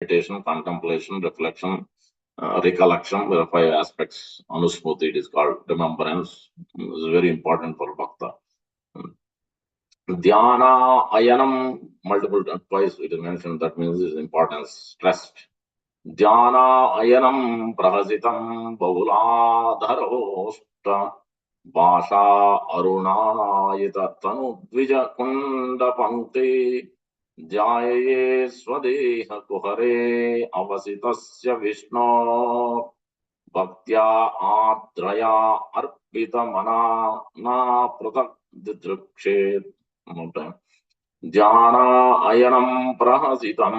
meditation, contemplation, reflection, recollection. There are 5 aspects. Anusmriti, it is called remembrance. Is very important for bhakta. Dhyana, ayanam, multiple twice it is mentioned. That means its importance stressed. Dhyana, ayanam, prahasitam, bahulaadharosta, Vasha Arunayita Tanu Dvija Kunda Pankti Jaye Swadeha Kuhare Avasitasya Vishnu Bhaktya Adraya Arpita Mana Na Pratak Didrukshet. Jnana Ayanam Prahasitam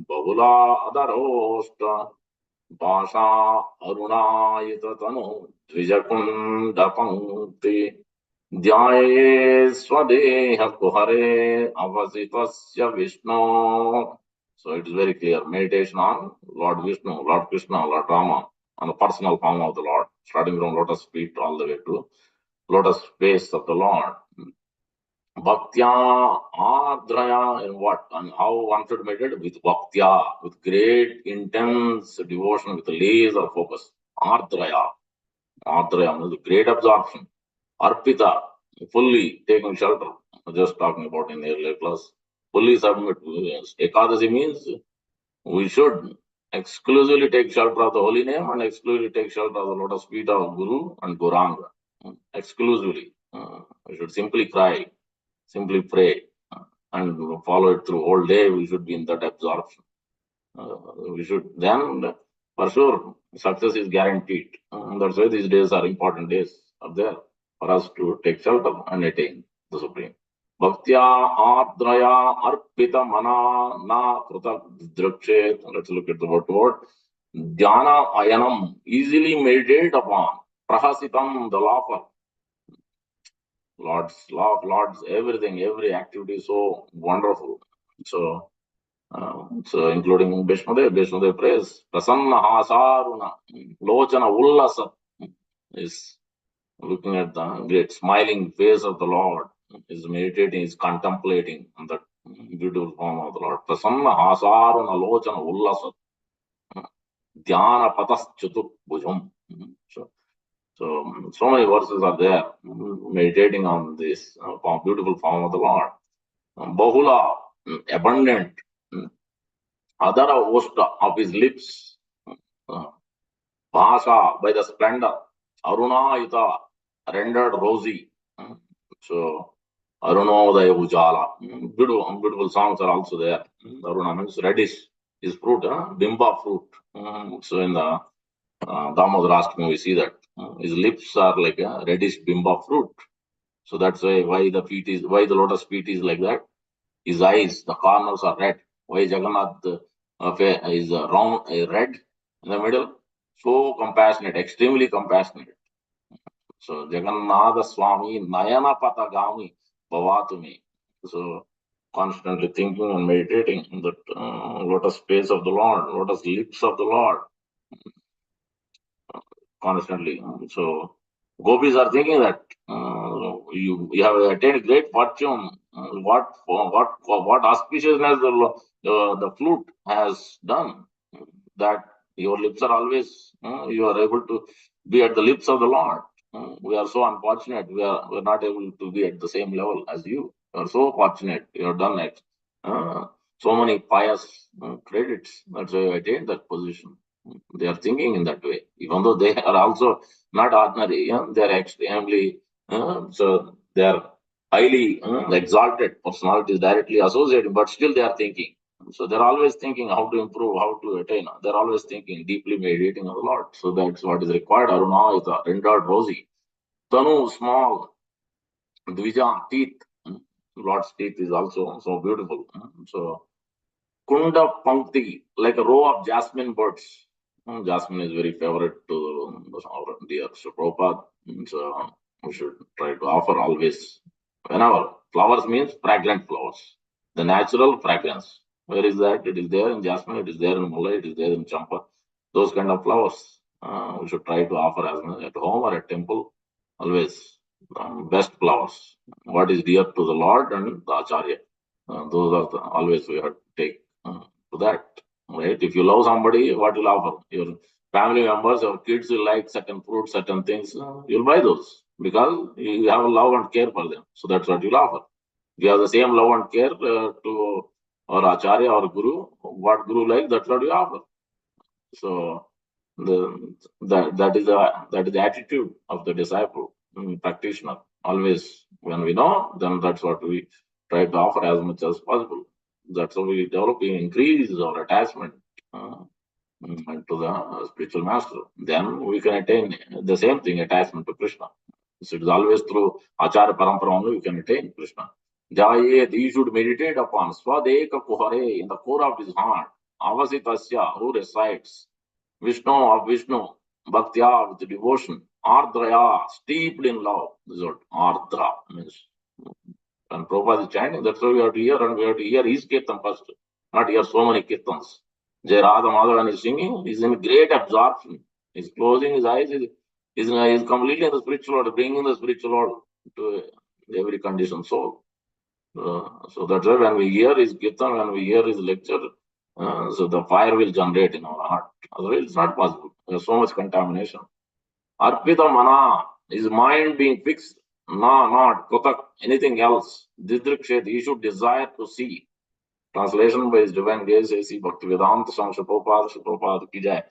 Bahula Adarosta Vasha Arunayita Tanu Dvijakunda Pankti Dhyaye Swadeha Kuhare Avasitasya Vishnu. So it is very clear. Meditation on Lord Vishnu, Lord Krishna, Lord Rama, on the personal form of the Lord, starting from lotus feet all the way to lotus face of the Lord. Bhaktya Adraya in what? And how one should meditate? With Bhaktya, with great intense devotion, with laser focus. Adraya. Adraya means great absorption. Arpita, fully taking shelter. Just talking about in the earlier class. Fully submit. Ekadasi means we should exclusively take shelter of the holy name and exclusively take shelter of the lotus feet of Guru and Guranga. Exclusively. We should simply cry, simply pray, and follow it through whole day. We should be in that absorption. We should then, for sure, success is guaranteed. That's why these days are important days up there for us to take shelter and attain the Supreme. Bhaktya Adraya Arpita Mana Na Kruta Drukshet. Let's look at the word to word. Dhyana Ayanam, easily meditate upon. Prahasitam, the laughter. Lord's love, Lord's everything, every activity is so wonderful. So, including Vishnudev prays, Prasanna Hasaruna, Lochana Ullasa is looking at the great smiling face of the Lord, is meditating, is contemplating on that beautiful form of the Lord. Prasanna Hasaruna Lochana Ullasa, Dhyana Patas Chutuk Bhujam. So many verses are there meditating on this beautiful form of the Lord. Bahula, abundant. Adara Osta of his lips. Bhasha, by the splendor. Arunayita, rendered rosy. So, Arunodaya Ujala. Beautiful songs are also there. Aruna means reddish. Is fruit, bimba fruit. So in the Damodarashtakam we see that. His lips are like a reddish bimba fruit. So that's why the lotus feet is like that. His eyes, the corners are red. Why Jagannath is round, red in the middle? So compassionate, extremely compassionate. So Jagannath Swami Nayana Patagami Bhavatumi. So constantly thinking and meditating on that lotus face of the Lord, lotus lips of the Lord. Constantly. So gopis are thinking that you have attained great fortune. What auspiciousness the flute has done, that your lips are always you are able to be at the lips of the Lord. We are so unfortunate. We're not able to be at the same level as you. You are so fortunate. You have done it. So many pious credits. That's why you attained that position. They are thinking in that way, even though they are also not ordinary. They are extremely, so they are highly exalted personalities directly associated, but still they are thinking. So they're always thinking how to improve, how to attain. They're always thinking, deeply meditating on the Lord. So that's what is required. Aruna is a rendered rosy. Tanu, small. Dvija, teeth. Lord's teeth is also so beautiful. So Kunda Pankti, like a row of jasmine birds. Jasmine is very favorite to our dear Sri Prabhupada. So we should try to offer always. Whenever flowers means fragrant flowers, the natural fragrance. Where is that? It is there in jasmine, it is there in mullah, it is there in champa. Those kind of flowers we should try to offer as at home or at temple. Always best flowers. What is dear to the Lord and the Acharya. Those are always we have to take to that. right? If you love somebody, what you'll offer? Your family members or kids will like certain fruits, certain things, you'll buy those because you have a love and care for them. So that's what you'll offer. If you have the same love and care to or acharya or guru, what guru like, that's what you offer. So that is the attitude of the disciple, practitioner. Always, when we know, then that's what we try to offer as much as possible. That's how we develop, we increase our attachment uh, to the spiritual master. Then we can attain the same thing, attachment to Krishna. So it is always through Acharya Parampara only we can attain Krishna. Jayet, he should meditate upon Swadeka Kuhare in the core of his heart. Avasitasya, who recites Vishnu of Vishnu, Bhaktya with devotion, Ardraya, steeped in love. This is what Ardra means. And Prabhupada is chanting, that's why we have to hear, and we have to hear his kirtan first, not hear so many kirtans. Jai Radha Madhavan is singing, he's in great absorption. He's closing his eyes, he's completely in the spiritual world, bringing the spiritual world to every conditioned soul. So that's why when we hear his kirtan, when we hear his lecture, so the fire will generate in our heart. Otherwise, it's not possible. There's so much contamination. Arpita mana, his mind being fixed, not kotak, anything else. Didrikshet, he should desire to see. Translation by his divine grace, A.C. Bhaktivedanta Swami Prabhupada ki jai.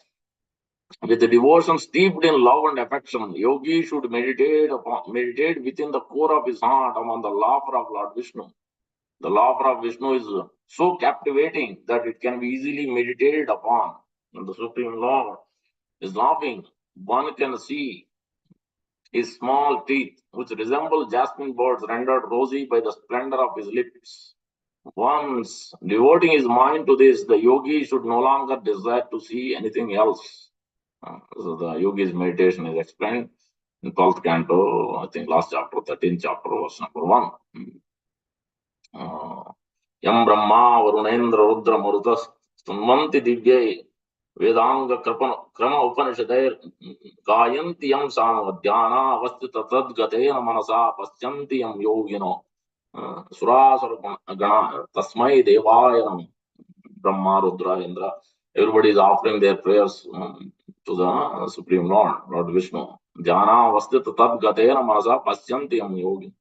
With the devotion steeped in love and affection, yogi should meditate within the core of his heart among the laughter of Lord Vishnu. The laughter of Vishnu is so captivating that it can be easily meditated upon. And the Supreme Lord is laughing. One can see his small teeth, which resemble jasmine buds rendered rosy by the splendor of his lips. Once devoting his mind to this, the yogi should no longer desire to see anything else. So the yogi's meditation is explained in 12th canto, I think last chapter, 13th chapter, verse number 1. Yam Brahma Varunendra Rudra Marutas Sunmanti Divyai Vedanga Krama Upanishadair Gayanti Yam Samadhyana Avastita Tadgatena Manasa Paschanti Yam Yogino Surasara Gana Tasmai Devayanam Brahma Rudra Indra. Everybody is offering their prayers to the Supreme Lord, Lord Vishnu. Jana Avastita Tadgatena Manasa Paschanti Yam Yogino.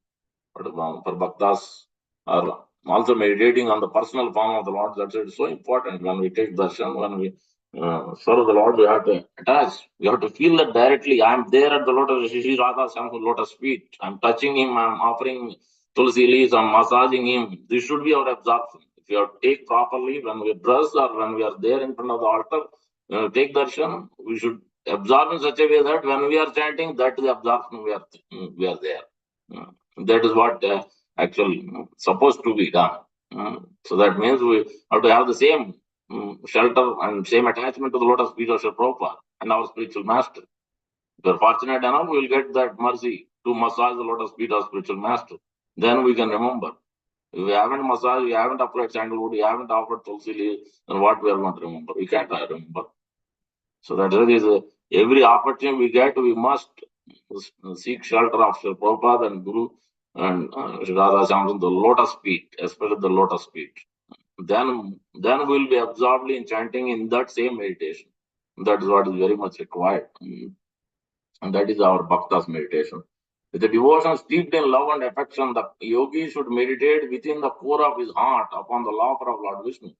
But for bhaktas are also meditating on the personal form of the Lord. That's it. So important when we take darshan, when we serve the Lord, we have to attach. We have to feel that directly. I am there at the lotus, Shri Radha Shyam's lotus feet. I'm touching him. I'm offering tulsi leaves. I'm massaging him. This should be our absorption. If you have to take properly when we dress or when we are there in front of the altar, take darshan, we should absorb in such a way that when we are chanting, that is the absorption we are there. That is what actually supposed to be done. So that means we have to have the same shelter and same attachment to the lotus feet of Sri Prabhupada and our spiritual master. If we are fortunate enough, we will get that mercy to massage the lotus feet of spiritual master. Then we can remember. If we haven't massaged, we haven't applied sandalwood, we haven't offered tulsi leaf, then what we are going to remember? We can't remember. So that is every opportunity we get, we must seek shelter of Sri Prabhupada and Guru and Sri Radha Shyam, the lotus feet, especially the lotus feet. Then we'll be absorbedly in chanting in that same meditation. That is what is very much required. And that is our bhakta's meditation. With the devotion steeped in love and affection, the yogi should meditate within the core of his heart upon the laughter of Lord Vishnu.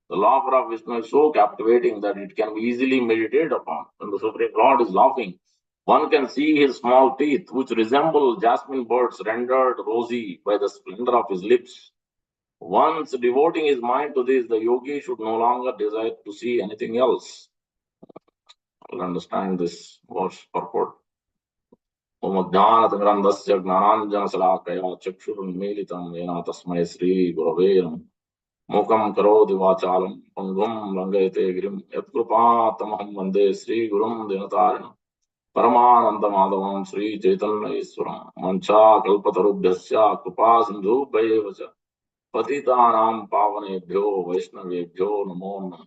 The laughter of Vishnu is so captivating that it can be easily meditated upon. When the Supreme Lord is laughing, one can see his small teeth, which resemble jasmine buds rendered rosy by the splendor of his lips. Once devoting his mind to this, the yogi should no longer desire to see anything else. I'll understand this verse purport. Om Ajnanatimirandasya Gnananjanasalakaya Chakshurunmilitam Yena Tasmai Sri Gurave Namaः. Mukam Karoti Vachalam Pangum Rangayate Girim Yatkrupatamaham Vande Sri Gurum Dinatarinam Paramananda Madhavam Sri Chaitanya Iswaram Mancha Kalpatarubhyasya Krupa Sindhu Bhayevacha Patitanam Pavanebhyo Vaishnavebhyo Namo Namaः.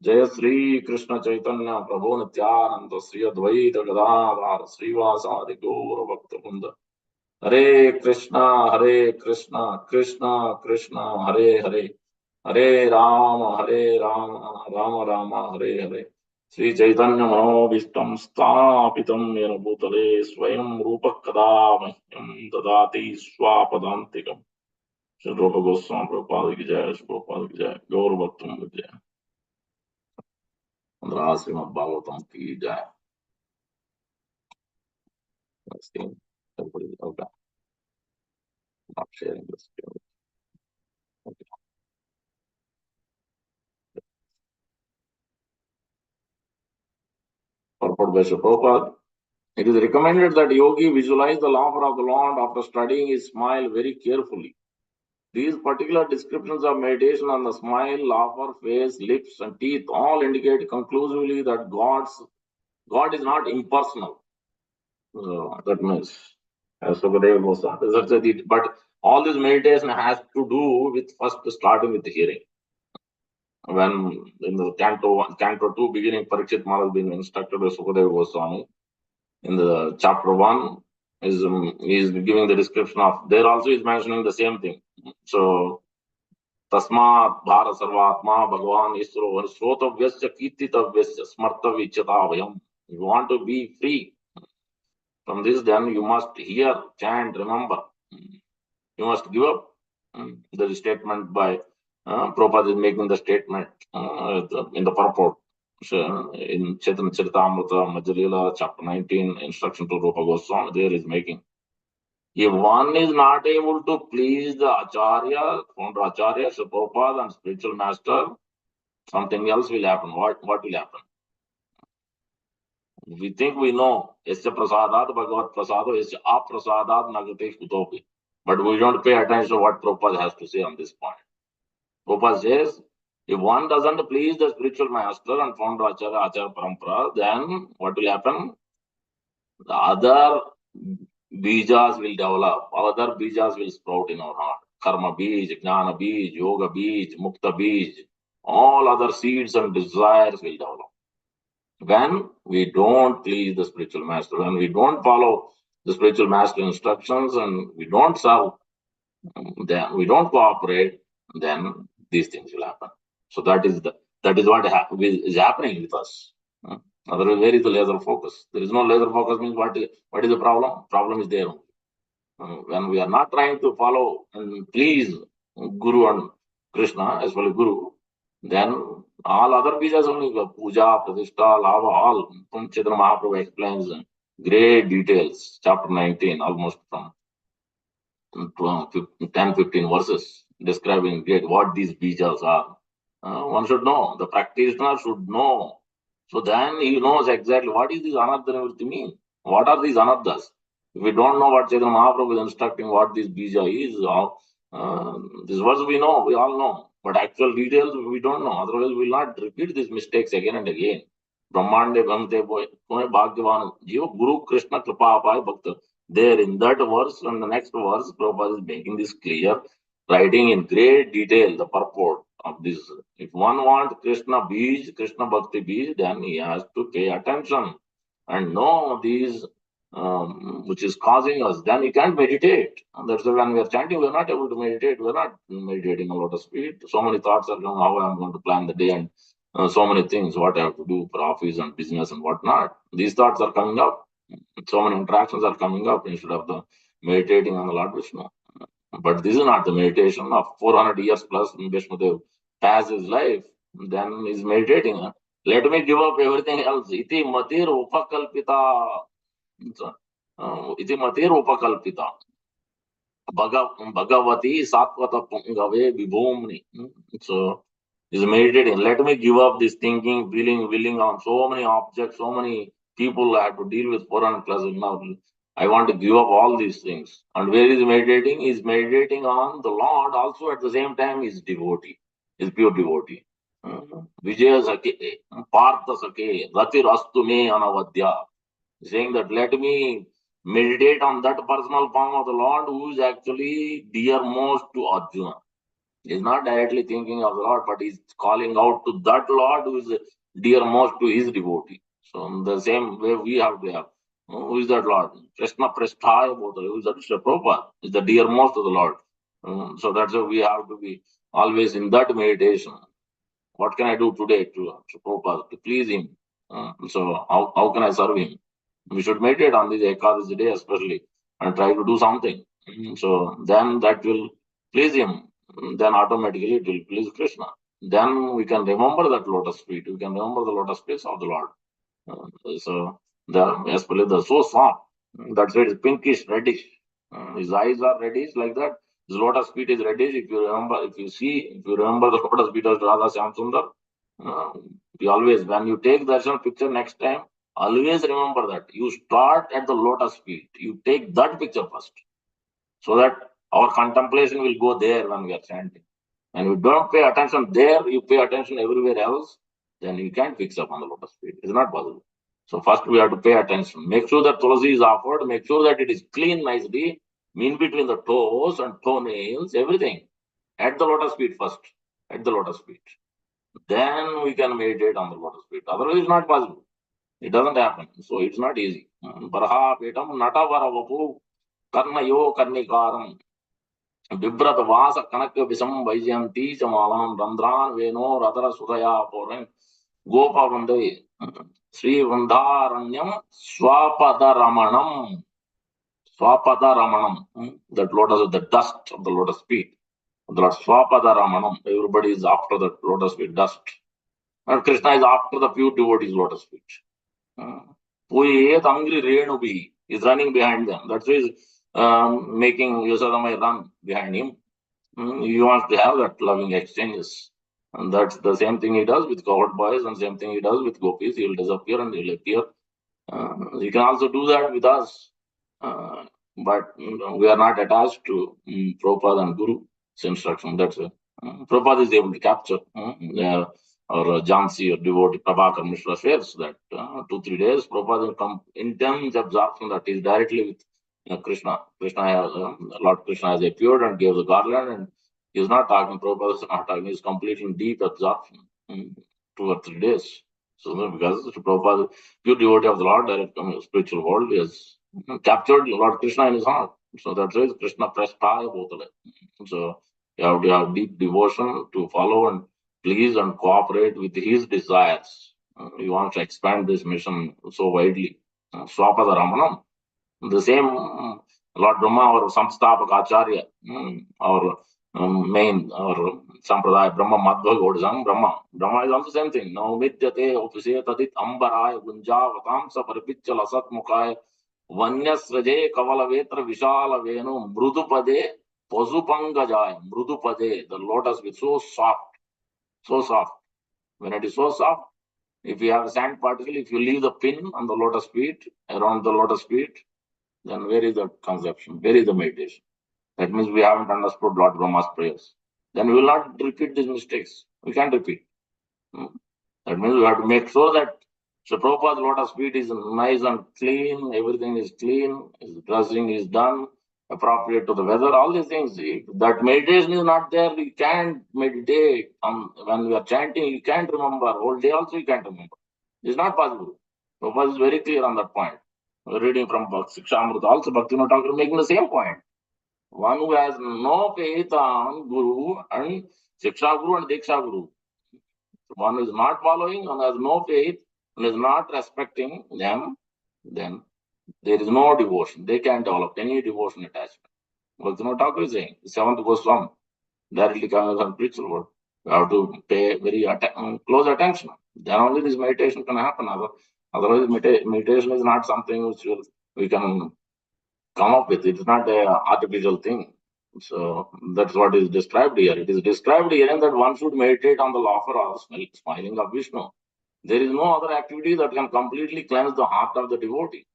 जय श्री कृष्ण चैतन्य प्रभु नित्यानंद श्री अद्वैत गदाधर श्रीवासादि गौर भक्त वृंद हरे Krishna Krishna Krishna Hare Hare Hare Rama, Rama Rama, Hare Hare. Sri Chaitanya Manobishtam Sthapitam Yena Bhutale Swayam Rupa Kada Mahyam Dadati Swapadantikam. Shri Rupa Goswami Prabhupada ki jai, Shri Prabhupada ki jai, Gaur Bhaktam ki jai. And Srimad Bhagavatam ki jai. Everybody, okay, not sharing this. Okay. Purport by Shri Prabhupada. It is recommended that yogi visualize the laughter of the Lord after studying his smile very carefully. These particular descriptions of meditation on the smile, laughter, face, lips, and teeth all indicate conclusively that God is not impersonal. So that means, as Sukadeva goes on, but all this meditation has to do with first starting with the hearing. When in the Canto 2 beginning, Parikshit Maharaj being instructed by Sukadeva Goswami, in the chapter 1, is giving the description of, there also is mentioning the same thing. So, Tasmat Bhara Sarvatma Bhagavan Isro Srotavyasya Kirtitavyasya Smartavichata Vayam. You want to be free from this, then you must hear, chant, remember. You must give up. There is statement by Prabhupada is making the statement in the purport. So, in Chaitanya Charitamrita Madhya chapter 19, instruction to Rupa Goswami, there is making. If one is not able to please the Acharya, founder Acharya, Sri Prabhupada and spiritual master, something else will happen. What will happen? We think we know, Yasya Prasadat Bhagavat Prasado, Yasya Aprasadat Nagate Kutopi. But we don't pay attention to what Prabhupada has to say on this point. Prabhupada says, if one doesn't please the spiritual master and founder Acharya Parampara, then what will happen? The other bijas will develop, other bijas will sprout in our heart. Karma bij, Jnana bij, Yoga bij, Mukta bij, all other seeds and desires will develop. When we don't please the spiritual master, when we don't follow the spiritual master instructions and we don't serve, then we don't cooperate, then these things will happen. So that is what is happening with us. Otherwise, where is the laser focus? There is no laser focus. Means what is the problem? Problem is there. When we are not trying to follow and please Guru and Krishna as well as Guru, then all other bijas only puja, pratishtha, lava, all. Chaitanya Mahaprabhu explains great details. Chapter 19, almost from 10, 15 verses describing great what these bijas are. One should know. The practitioner should know. So then he knows exactly what is this anartha nivritti mean. What are these anarthas? If we don't know what Chaitanya Mahaprabhu is instructing, what this bija is, this verse we know, we all know. But actual details we don't know. Otherwise, we will not repeat these mistakes again and again. Brahmande Bhamte Boy, Bhagyavan, Jiva Guru Krishna Kripa Apai Bhakta. There in that verse and the next verse, Prabhupada is making this clear, writing in great detail the purport of this. If one wants Krishna Bij, Krishna Bhakti Bij, then he has to pay attention and know these which is causing us. Then he can't meditate. And that's why when we are chanting, we are not able to meditate. We are not meditating a lot of speed. So many thoughts are coming, how I am going to plan the day and so many things, what I have to do for office and business and whatnot. These thoughts are coming up. So many interactions are coming up instead of the meditating on the Lord Vishnu. But this is not the meditation of 400 years plus. Vishnudev passed his life, then he's meditating. Let me give up everything else. Iti matir upakalpita. Iti matir upakalpita. Bhagavati satvata pungave vibhumni. So he's meditating. Let me give up this thinking, feeling, willing on so many objects, so many people I have to deal with 400 plus. Now I want to give up all these things. And where is meditating? He's meditating on the Lord. Also at the same time, he's devotee. He's pure devotee. Vijaya Sake, Partha Sake, Ratir Astu Me Anavadya. Saying that let me meditate on that personal form of the Lord who is actually dearmost to Arjuna. He's not directly thinking of the Lord, but he's calling out to that Lord who is dearmost to his devotee. So in the same way we have to have. Who is that Lord? Krishna Prasthaya Bodhara. Who is that? Prabhupada is the dearmost of the Lord. So that's why we have to be always in that meditation. What can I do today to Prabhupada, to please him? So how can I serve him? We should meditate on this Ekadasi day especially and try to do something. So then that will please him. Then automatically it will please Krishna. Then we can remember that lotus feet. We can remember the lotus feet of the Lord. So especially the so soft. That's why it's pinkish, reddish. His eyes are reddish like that. His lotus feet is reddish. If you remember, if you remember the lotus feet of Radha Shyam Sundar, we always, when you take darshan picture next time, always remember that you start at the lotus feet. You take that picture first, so that our contemplation will go there when we are chanting. And you don't pay attention there, you pay attention everywhere else, then you can't fix up on the lotus feet. It's not possible. So first we have to pay attention. Make sure that tulsi is offered. Make sure that it is clean nicely, in between the toes and toenails, everything. At the lotus feet first. At the lotus feet. Then we can meditate on the lotus feet. Otherwise, it's not possible. It doesn't happen. So it's not easy. Barha petam natavara karnayo karnikaram बिभ्रत वास कनक विषम वैजयंती च मालां रंध्रान वेनो रदर सुधया पौरं गोप वंदे श्री वृंदारण्यम स्वापद रमणम that lotus of the dust of the lotus feet the Lord swapada ramanam. Everybody is after the lotus feet dust, and Krishna is after the pure devotees lotus feet. Puyet angry Renubi is running behind them. That's why he's making Yasodamai run behind him. He wants to have that loving exchanges. And that's the same thing he does with cowherd boys and same thing he does with gopis. He will disappear and he will appear. He can also do that with us. But we are not attached to Prabhupada and Guru's instruction. That's it. Prabhupada is able to capture or Jansi or devotee Prabhakar Mishra shares that 2-3 days Prabhupada will come intense absorption that is directly with Krishna. Lord Krishna has appeared and gave the garland, and he is not talking. Prabhupada is not talking. He is complete in deep absorption 2 or 3 days. So because Prabhupada, pure devotee of the Lord, direct from the spiritual world, is captured Lord Krishna in his heart. So that's why Krishna prastaya bhutale. So you have to have deep devotion to follow and please and cooperate with his desires. He wants to expand this mission so widely. Swapada Ramanam. The same Lord Brahma, our Samstapak Acharya, our main, our Sampradaya, Brahma Madhva Godasam, Brahma. Brahma is also the same thing. Now, Mityate, Opise, Tadit, Ambarai, Gunjavatam, Saparipitcha, Lasat Mukai, Vanyasraje, Kavalavetra, Vishala Venu, Mrudupade, Posupangajaya, Mrudupade, the lotus with so soft, so soft. When it is so soft, if you have a sand particle, if you leave the pin on the lotus feet, around the lotus feet, then where is the conception? Where is the meditation? That means we haven't understood Lord Brahma's prayers. Then we will not repeat these mistakes. We can't repeat. That means we have to make sure that so Prabhupada's lotus feet is nice and clean, everything is clean, his dressing is done, appropriate to the weather, all these things. If that meditation is not there, we can't meditate. When we are chanting, you can't remember. Whole day also you can't remember. It's not possible. Prabhupada is very clear on that point. We're reading from Sikshamrita, also Bhaktivinoda Thakur making the same point. One who has no faith on Guru and Siksha Guru and Diksha Guru. One who is not following and has no faith and is not respecting them, then there is no devotion. They can't develop any devotion attachment. Bhaktivinoda Thakur is saying, the seventh Goswami, directly coming from spiritual world. You have to pay very close attention. Then only this meditation can happen. Otherwise, meditation is not something which we can come up with. It is not an artificial thing. So that's what is described here. It is described here that one should meditate on the laughter or smiling of Vishnu. There is no other activity that can completely cleanse the heart of the devotee.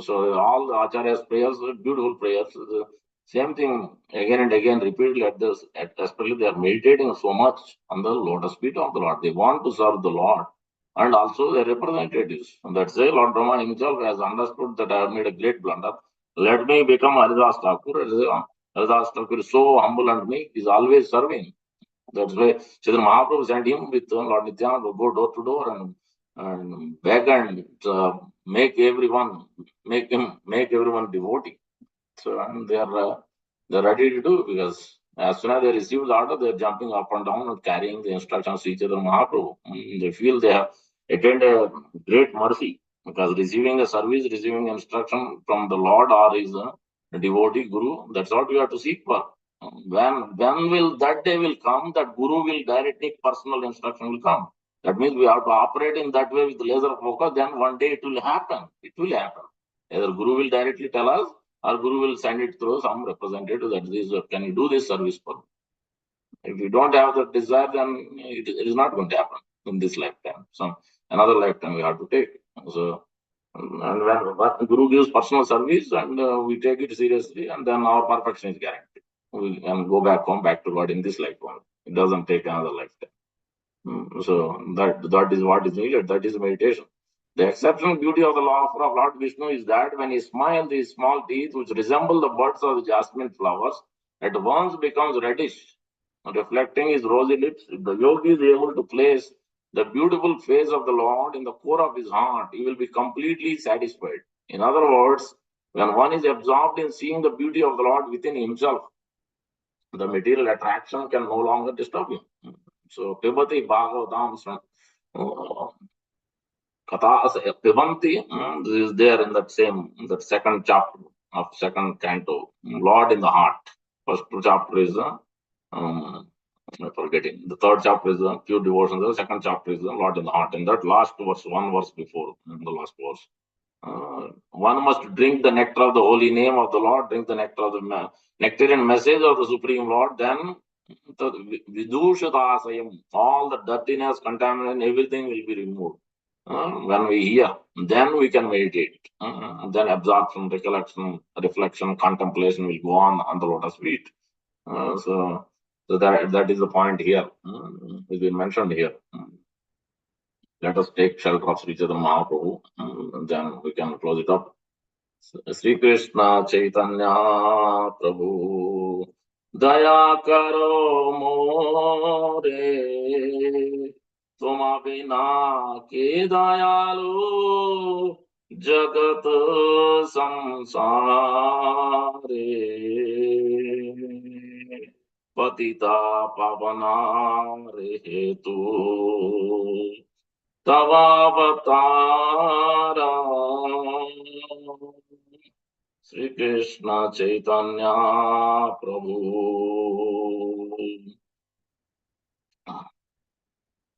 So all the Acharya's prayers are beautiful prayers. Same thing again and again repeatedly at this, especially they are meditating so much on the lotus feet of the Lord. They want to serve the Lord and also their representatives. And that's why Lord Brahma himself has understood that I have made a great blunder. Let me become Haridas Thakur. Haridas Thakur is so humble and meek, he is always serving. That's why Chaitanya Mahaprabhu sent him with Lord Nityananda to go door to door and beg and make everyone devotee. So and they are ready to do because As soon as they receive the order, they're jumping up and down and carrying the instructions to each other. Mahaprabhu. They feel they have attained a great mercy because receiving a service, receiving instruction from the Lord or his devotee guru, that's what we have to seek for. When will that day will come that guru will directly personal instruction will come? That means we have to operate in that way with laser focus. Then one day it will happen. It will happen. Either guru will directly tell us or guru will send it through some representative that this can you do this service for me? If you don't have that desire, then it is not going to happen in this lifetime. So another lifetime we have to take. So and when guru gives personal service and we take it seriously, and then our perfection is guaranteed. We can go back home, back to God in this lifetime. It doesn't take another lifetime. So that is what is needed. That is meditation. The exceptional beauty of the law of Lord Vishnu is that when he smiles, these small teeth, which resemble the buds of the jasmine flowers, at once becomes reddish, reflecting his rosy lips. If the yogi is able to place the beautiful face of the Lord in the core of his heart, he will be completely satisfied. In other words, when one is absorbed in seeing the beauty of the Lord within himself, the material attraction can no longer disturb him. So, Pibati Bhagavatam, Kathas Pibanti, this is there in that second chapter of second canto, Lord in the Heart. First two chapter is I'm forgetting. The third chapter is pure devotion. The second chapter is the Lord in the Heart. And that last verse, one verse before the last verse, one must drink the nectar of the holy name of the Lord, drink the nectar of the nectarian message of the Supreme Lord, then the Vidushatasayam, all the dirtiness, contamination, everything will be removed. When we hear, then we can meditate. Then absorption, recollection, reflection, contemplation will go on the lotus feet. So that is the point here. It's been mentioned here. Let us take shelter of Sri Chaitanya Mahaprabhu, and then we can close it up. Sri Krishna Chaitanya Prabhu Daya Karo More Tuma Bina Ke Dayalu Jagat Samsare Patita Pavana Rehetu Tavavatara Sri Krishna Chaitanya Prabhu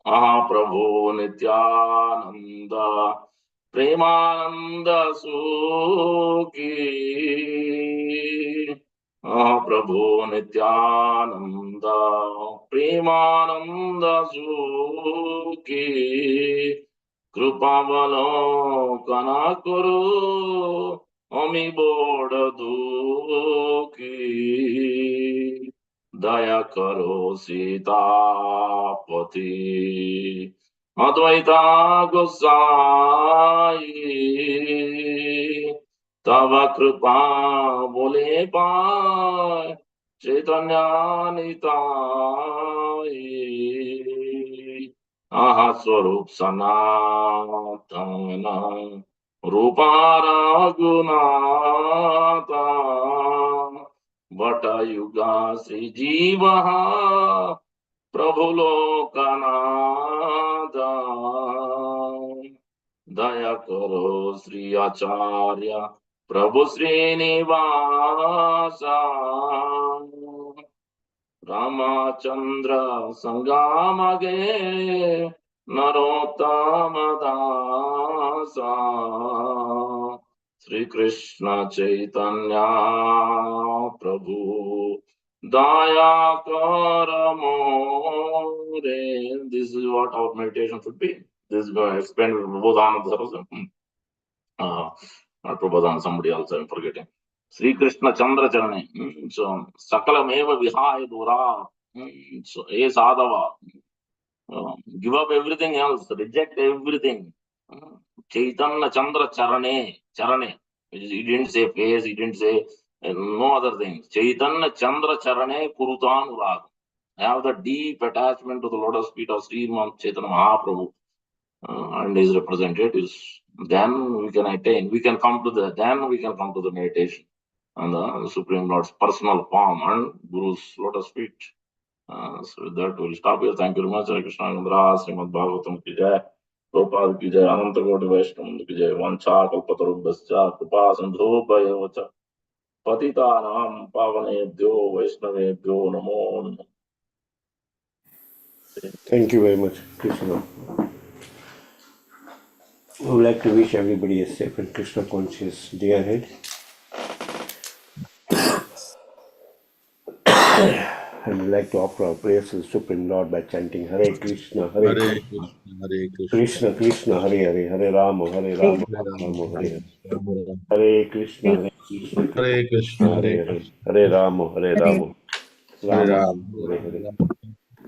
Mahaprabhu Nityananda Premananda Sukhi Mahaprabhu Nityananda Premananda Sukhi Krupavalo Kuru Ami Boda Dukhi Daya Karo Sitapati Advaita Gosai Tava Kripa Bole Pai Chaitanya Nitai Aha Swarup Sanatana Rupa Raghunata Vata Yuga Sri Jivaha Prabhu Lokanada Daya Karo Sri Acharya Prabhu Srinivasa Ramachandra Sangamage Narottamadasa Sri Krishna Chaitanya Prabhu Daya Karamore. This is what our meditation should be. This is going to explain Bodhananda Saraswati. Prabodhan, somebody else I'm forgetting. Sri Krishna Chandra Charane. So Sakalameva Vihaya Dura. So A Sadhava. Give up everything else, reject everything. Chaitanya Chandra Charane. He didn't say face, he didn't say no other things. Chaitanya Chandra Charane Kurutan Urag. Have the deep attachment to the lotus feet of Sri Chaitanya Mahaprabhu and his representatives. Then we can attain, then we can come to the meditation. on the Supreme Lord's personal palm and Guru's lotus feet. So with that, we'll stop here. Thank you very much. Hare Krishna Gandhara, Srimad Bhagavatam ki jai, Prabhupada ki jai, Ananta Koti Vaishnava ki jai, Vancha Kalpatarubhascha, Kripa Sandhubhaya vacha, Patitanam Pavanebhyo Vaishnavebhyo Namo Namo. Thank you very much, Krishna. I would like to wish everybody a safe and Krishna conscious day ahead. And we'd like to offer our prayers to the Supreme Lord by chanting Hare Krishna, Hare Krishna, Hare Krishna Krishna, Hare Hare, Hare Rama, Hare Rama, Rama Hare Hare, Hare Krishna, Hare Krishna, Hare Krishna, Hare Hare, Hare Rama, Hare Rama, Rama Hare Hare,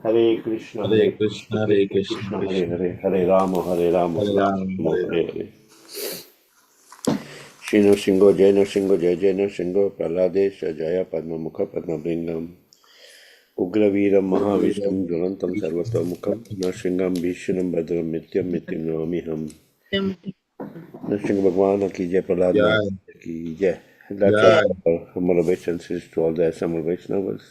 Hare Krishna, Hare Krishna, Hare Krishna, Krishna, Hare Hare, Hare Rama, Hare Rama, Rama Hare Hare. Shri Nrsimha, Jai Nrsimha, Jai Jai Nrsimha, Praladesha, Jaya Padma Mukha Padma Bringam, Ugraveeram Mahavishtum Jvalantam Sarvatomukham, Nrsimham Bhishunam Bhadram Mityam Mityam Namiham. Nrsimha Bhagwan ki jai, Prahlad Maharaj ki jai. That's all humble obeisances to all the assembled Vaishnavas.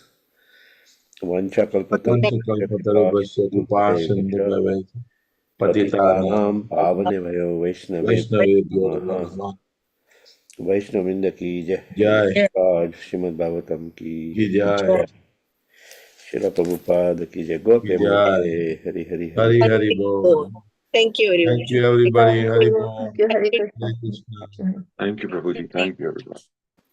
Vancha Kalpatarubhasya Kripasindhubhaya Patitanam Pavane Vayo Vaishnave Vaishnavebhyo Namaha. Vaishnavinda ki jai. Jai. Raj Srimad Bhagavatam ki Jai. Srila Prabhupada ki jai. Go Jai. Hari Hari Hari Hari Bol. Thank you, everyone. Thank you, everybody. Hari Bol. Thank you, Hare Krishna. Hare Krishna. Thank you, Prabhuji. Thank you, everyone.